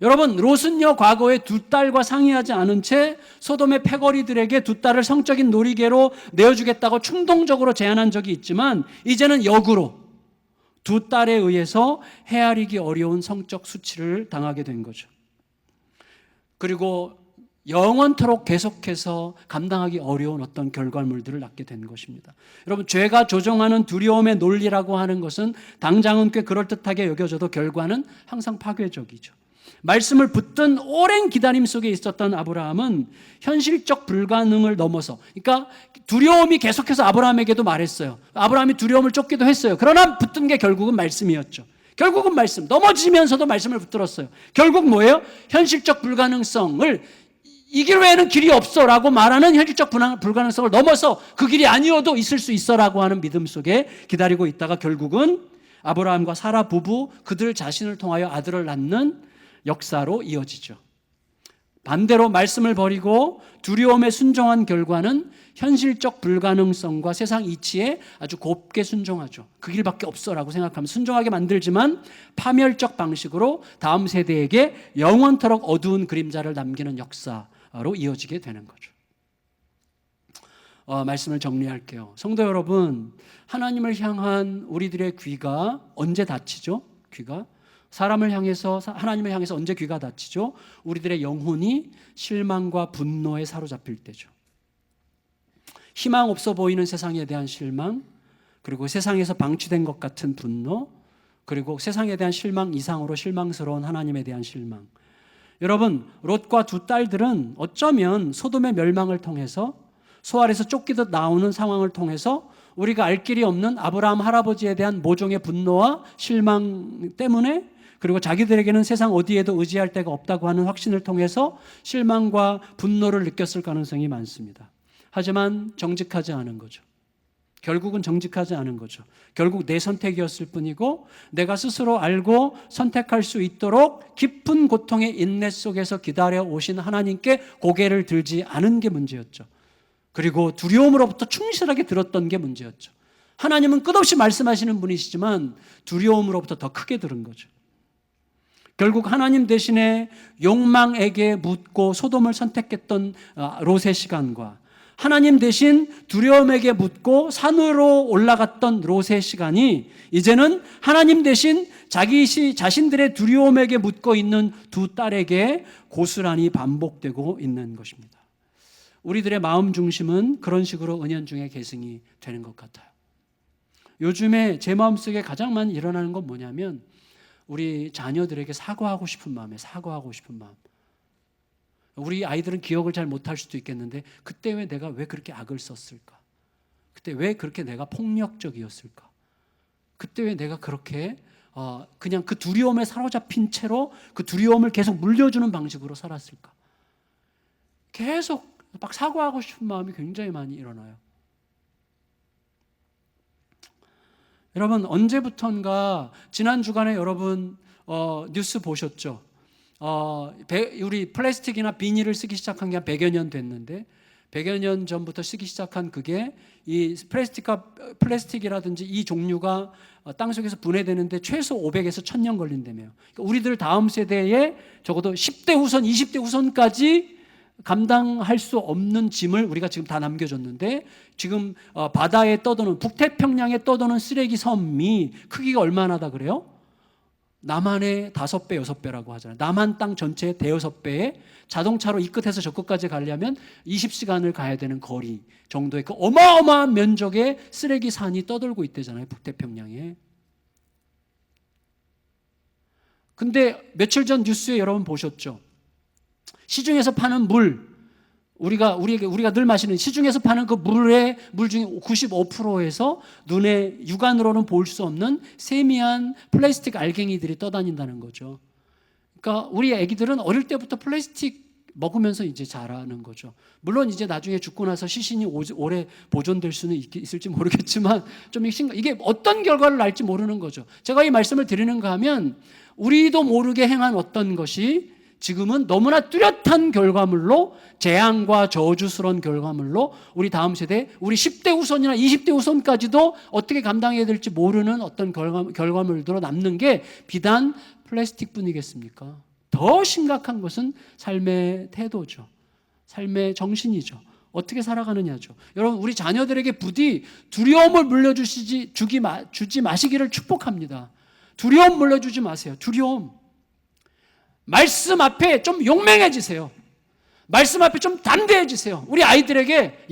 여러분, 롯은요, 과거에 두 딸과 상의하지 않은 채 소돔의 패거리들에게 두 딸을 성적인 놀이개로 내어주겠다고 충동적으로 제안한 적이 있지만 이제는 역으로 두 딸에 의해서 헤아리기 어려운 성적 수치를 당하게 된 거죠. 그리고 영원토록 계속해서 감당하기 어려운 어떤 결과물들을 낳게 된 것입니다. 여러분, 죄가 조종하는 두려움의 논리라고 하는 것은 당장은 꽤 그럴듯하게 여겨져도 결과는 항상 파괴적이죠. 말씀을 붙든 오랜 기다림 속에 있었던 아브라함은 현실적 불가능을 넘어서, 그러니까 두려움이 계속해서 아브라함에게도 말했어요. 아브라함이 두려움을 쫓기도 했어요. 그러나 붙든 게 결국은 말씀이었죠. 결국은 말씀, 넘어지면서도 말씀을 붙들었어요. 결국 뭐예요? 현실적 불가능성을 이 길 외에는 길이 없어라고 말하는 현실적 불가능성을 넘어서 그 길이 아니어도 있을 수 있어라고 하는 믿음 속에 기다리고 있다가 결국은 아브라함과 사라 부부 그들 자신을 통하여 아들을 낳는 역사로 이어지죠. 반대로 말씀을 버리고 두려움에 순종한 결과는 현실적 불가능성과 세상 이치에 아주 곱게 순종하죠. 그 길밖에 없어라고 생각하면 순종하게 만들지만 파멸적 방식으로 다음 세대에게 영원토록 어두운 그림자를 남기는 역사로 이어지게 되는 거죠. 말씀을 정리할게요. 성도 여러분, 하나님을 향한 우리들의 귀가 언제 닫히죠? 귀가 하나님을 향해서 언제 귀가 닫히죠? 우리들의 영혼이 실망과 분노에 사로잡힐 때죠. 희망 없어 보이는 세상에 대한 실망, 그리고 세상에서 방치된 것 같은 분노, 그리고 세상에 대한 실망 이상으로 실망스러운 하나님에 대한 실망. 여러분, 롯과 두 딸들은 어쩌면 소돔의 멸망을 통해서 소알에서 쫓기듯 나오는 상황을 통해서 우리가 알 길이 없는 아브라함 할아버지에 대한 모종의 분노와 실망 때문에, 그리고 자기들에게는 세상 어디에도 의지할 데가 없다고 하는 확신을 통해서 실망과 분노를 느꼈을 가능성이 많습니다. 하지만 정직하지 않은 거죠. 결국은 정직하지 않은 거죠. 결국 내 선택이었을 뿐이고 내가 스스로 알고 선택할 수 있도록 깊은 고통의 인내 속에서 기다려 오신 하나님께 고개를 들지 않은 게 문제였죠. 그리고 두려움으로부터 충실하게 들었던 게 문제였죠. 하나님은 끝없이 말씀하시는 분이시지만 두려움으로부터 더 크게 들은 거죠. 결국 하나님 대신에 욕망에게 묻고 소돔을 선택했던 롯의 시간과 하나님 대신 두려움에게 묻고 산으로 올라갔던 롯의 시간이 이제는 하나님 대신 자신들의 두려움에게 묻고 있는 두 딸에게 고스란히 반복되고 있는 것입니다. 우리들의 마음 중심은 그런 식으로 은연중에 계승이 되는 것 같아요. 요즘에 제 마음속에 가장 많이 일어나는 건 뭐냐면 우리 자녀들에게 사과하고 싶은 마음이에요. 사과하고 싶은 마음. 우리 아이들은 기억을 잘 못할 수도 있겠는데 그때 내가 왜 그렇게 악을 썼을까? 그때 왜 그렇게 내가 폭력적이었을까? 그때 왜 내가 그렇게 그냥 그 두려움에 사로잡힌 채로 그 두려움을 계속 물려주는 방식으로 살았을까? 계속 막 사과하고 싶은 마음이 굉장히 많이 일어나요. 여러분, 언제부턴가 지난 주간에 여러분 뉴스 보셨죠? 우리 플라스틱이나 비닐을 쓰기 시작한 게 한 100여 년 됐는데 100여 년 전부터 쓰기 시작한 그게 이 플라스틱이라든지 이 종류가 땅속에서 분해되는데 최소 500에서 1000년 걸린다며요. 그러니까 우리들 다음 세대에 적어도 10대 후손, 20대 후손까지 감당할 수 없는 짐을 우리가 지금 다 남겨줬는데 지금 바다에 떠도는 북태평양에 떠도는 쓰레기 섬이 크기가 얼마나다 그래요? 남한의 5배, 6배라고 하잖아요. 남한 땅 전체의 대여섯 배에 자동차로 이 끝에서 저 끝까지 가려면 20시간을 가야 되는 거리 정도의 그 어마어마한 면적의 쓰레기 산이 떠돌고 있대잖아요. 북태평양에. 근데 며칠 전 뉴스에 여러분 보셨죠? 시중에서 파는 물, 우리가 늘 마시는 시중에서 파는 그 물 중에 95%에서 눈에 육안으로는 볼 수 없는 세미한 플라스틱 알갱이들이 떠다닌다는 거죠. 그러니까 우리 애기들은 어릴 때부터 플라스틱 먹으면서 이제 자라는 거죠. 물론 이제 나중에 죽고 나서 시신이 오래 보존될 수는 있을지 모르겠지만 좀 이게 어떤 결과를 낳을지 모르는 거죠. 제가 이 말씀을 드리는가 하면 우리도 모르게 행한 어떤 것이 지금은 너무나 뚜렷한 결과물로 재앙과 저주스러운 결과물로 우리 다음 세대, 우리 10대 후손이나 20대 후손까지도 어떻게 감당해야 될지 모르는 어떤 결과물들로 남는 게 비단 플라스틱뿐이겠습니까? 더 심각한 것은 삶의 태도죠. 삶의 정신이죠. 어떻게 살아가느냐죠. 여러분, 우리 자녀들에게 부디 두려움을 물려주지 마시기를 축복합니다. 두려움 물려주지 마세요. 두려움. 말씀 앞에 좀 용맹해지세요. 말씀 앞에 좀 담대해지세요. 우리 아이들에게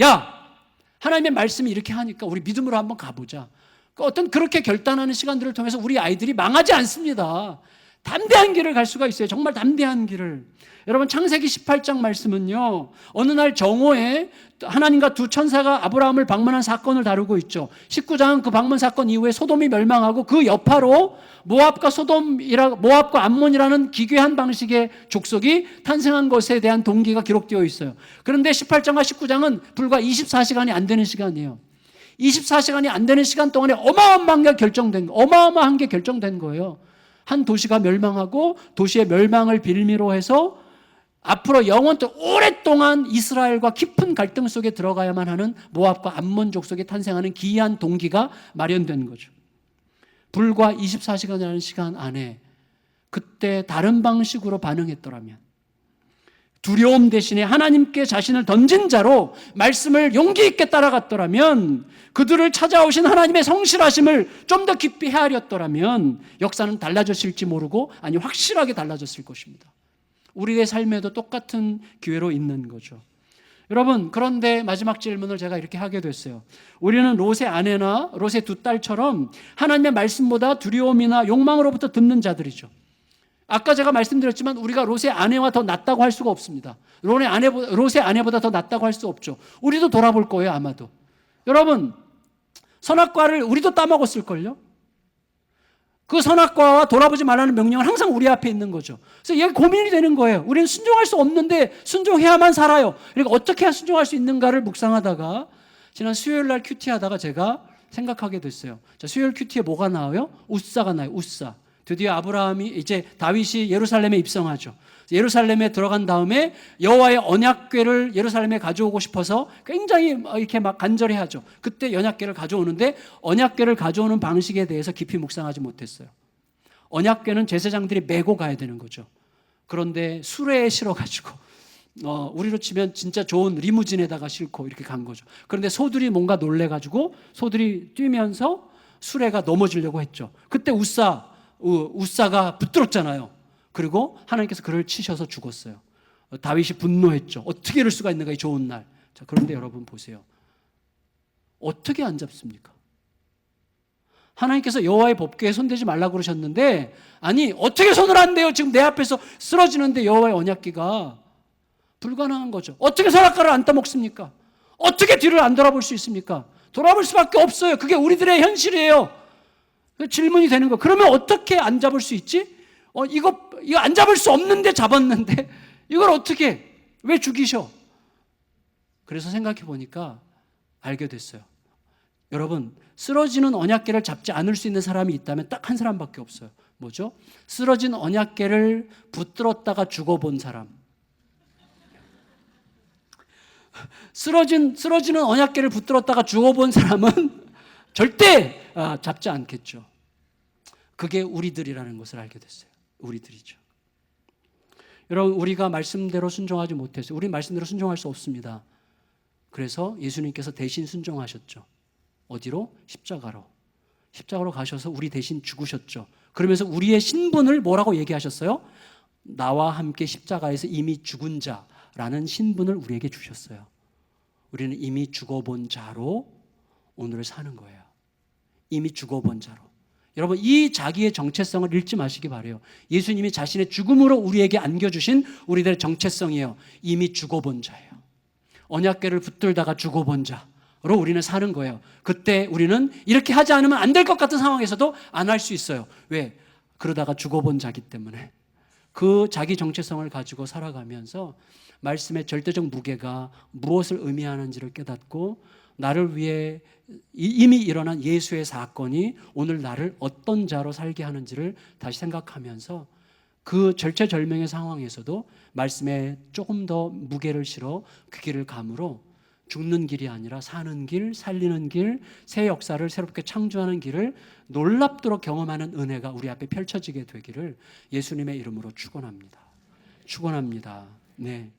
하나님의 말씀이 이렇게 하니까 우리 믿음으로 한번 가보자. 어떤 그렇게 결단하는 시간들을 통해서 우리 아이들이 망하지 않습니다. 담대한 길을 갈 수가 있어요. 정말 담대한 길을. 여러분 창세기 18장 말씀은요, 어느 날 정오에 하나님과 두 천사가 아브라함을 방문한 사건을 다루고 있죠. 19장은 그 방문 사건 이후에 소돔이 멸망하고 그 여파로 모압과 암몬이라는 기괴한 방식의 족속이 탄생한 것에 대한 동기가 기록되어 있어요. 그런데 18장과 19장은 불과 24시간이 안 되는 시간이에요. 24시간이 안 되는 시간 동안에 어마어마한 게 결정된 거예요. 한 도시가 멸망하고 도시의 멸망을 빌미로 해서 앞으로 영원토록 오랫동안 이스라엘과 깊은 갈등 속에 들어가야만 하는 모압과 암몬 족속이 탄생하는 기이한 동기가 마련된 거죠. 불과 24시간이라는 시간 안에 그때 다른 방식으로 반응했더라면, 두려움 대신에 하나님께 자신을 던진 자로 말씀을 용기 있게 따라갔더라면, 그들을 찾아오신 하나님의 성실하심을 좀 더 깊이 헤아렸더라면 역사는 달라졌을지 모르고, 아니 확실하게 달라졌을 것입니다. 우리의 삶에도 똑같은 기회로 있는 거죠. 여러분, 그런데 마지막 질문을 제가 이렇게 하게 됐어요. 우리는 롯의 아내나 롯의 두 딸처럼 하나님의 말씀보다 두려움이나 욕망으로부터 듣는 자들이죠. 아까 제가 말씀드렸지만 우리가 롯의 아내와 더 낫다고 할 수가 없습니다. 롯의 아내보다 더 낫다고 할 수 없죠. 우리도 돌아볼 거예요, 아마도. 여러분, 선악과를 우리도 따먹었을걸요? 그 선악과와 돌아보지 말라는 명령은 항상 우리 앞에 있는 거죠. 그래서 이게 고민이 되는 거예요. 우리는 순종할 수 없는데 순종해야만 살아요. 그러니까 어떻게 해야 순종할 수 있는가를 묵상하다가 지난 수요일 날 큐티하다가 제가 생각하게 됐어요. 자, 수요일 큐티에 뭐가 나와요? 우사가 나와요. 우사. 드디어 다윗이 예루살렘에 입성하죠. 예루살렘에 들어간 다음에 여호와의 언약궤를 예루살렘에 가져오고 싶어서 굉장히 이렇게 막 간절해하죠. 그때 언약궤를 가져오는데 언약궤를 가져오는 방식에 대해서 깊이 묵상하지 못했어요. 언약궤는 제사장들이 메고 가야 되는 거죠. 그런데 수레에 실어가지고 우리로 치면 진짜 좋은 리무진에다가 싣고 이렇게 간 거죠. 그런데 소들이 뭔가 놀래가지고 소들이 뛰면서 수레가 넘어지려고 했죠. 그때 우사가 붙들었잖아요. 그리고 하나님께서 그를 치셔서 죽었어요. 다윗이 분노했죠. 어떻게 이럴 수가 있는가, 이 좋은 날. 자, 그런데 여러분 보세요. 어떻게 안 잡습니까? 하나님께서 여호와의 법궤에 손대지 말라고 그러셨는데, 아니 어떻게 손을 안 대요? 지금 내 앞에서 쓰러지는데 여호와의 언약궤가. 불가능한 거죠. 어떻게 선악과를 안 따먹습니까? 어떻게 뒤를 안 돌아볼 수 있습니까? 돌아볼 수밖에 없어요. 그게 우리들의 현실이에요. 질문이 되는 거. 그러면 어떻게 안 잡을 수 있지? 이거 안 잡을 수 없는데 잡았는데 이걸 어떻게, 왜 죽이셔? 그래서 생각해 보니까 알게 됐어요. 여러분, 쓰러지는 언약궤를 잡지 않을 수 있는 사람이 있다면 딱 한 사람밖에 없어요. 뭐죠? 쓰러진 언약궤를 붙들었다가 죽어본 사람. 쓰러지는 언약궤를 붙들었다가 죽어본 사람은 절대 잡지 않겠죠. 그게 우리들이라는 것을 알게 됐어요. 우리들이죠. 여러분, 우리가 말씀대로 순종하지 못했어요. 우리는 말씀대로 순종할 수 없습니다. 그래서 예수님께서 대신 순종하셨죠. 어디로? 십자가로 가셔서 우리 대신 죽으셨죠. 그러면서 우리의 신분을 뭐라고 얘기하셨어요? 나와 함께 십자가에서 이미 죽은 자라는 신분을 우리에게 주셨어요. 우리는 이미 죽어본 자로 오늘을 사는 거예요. 이미 죽어본 자로. 여러분, 이 자기의 정체성을 잃지 마시기 바라요. 예수님이 자신의 죽음으로 우리에게 안겨주신 우리들의 정체성이에요. 이미 죽어본 자예요. 언약궤를 붙들다가 죽어본 자로 우리는 사는 거예요. 그때 우리는 이렇게 하지 않으면 안 될 것 같은 상황에서도 안 할 수 있어요. 왜? 그러다가 죽어본 자기 때문에. 그 자기 정체성을 가지고 살아가면서 말씀의 절대적 무게가 무엇을 의미하는지를 깨닫고, 나를 위해 이미 일어난 예수의 사건이 오늘 나를 어떤 자로 살게 하는지를 다시 생각하면서 그 절체절명의 상황에서도 말씀에 조금 더 무게를 실어 그 길을 감으로 죽는 길이 아니라 사는 길, 살리는 길, 새 역사를 새롭게 창조하는 길을 놀랍도록 경험하는 은혜가 우리 앞에 펼쳐지게 되기를 예수님의 이름으로 축원합니다. 축원합니다. 네.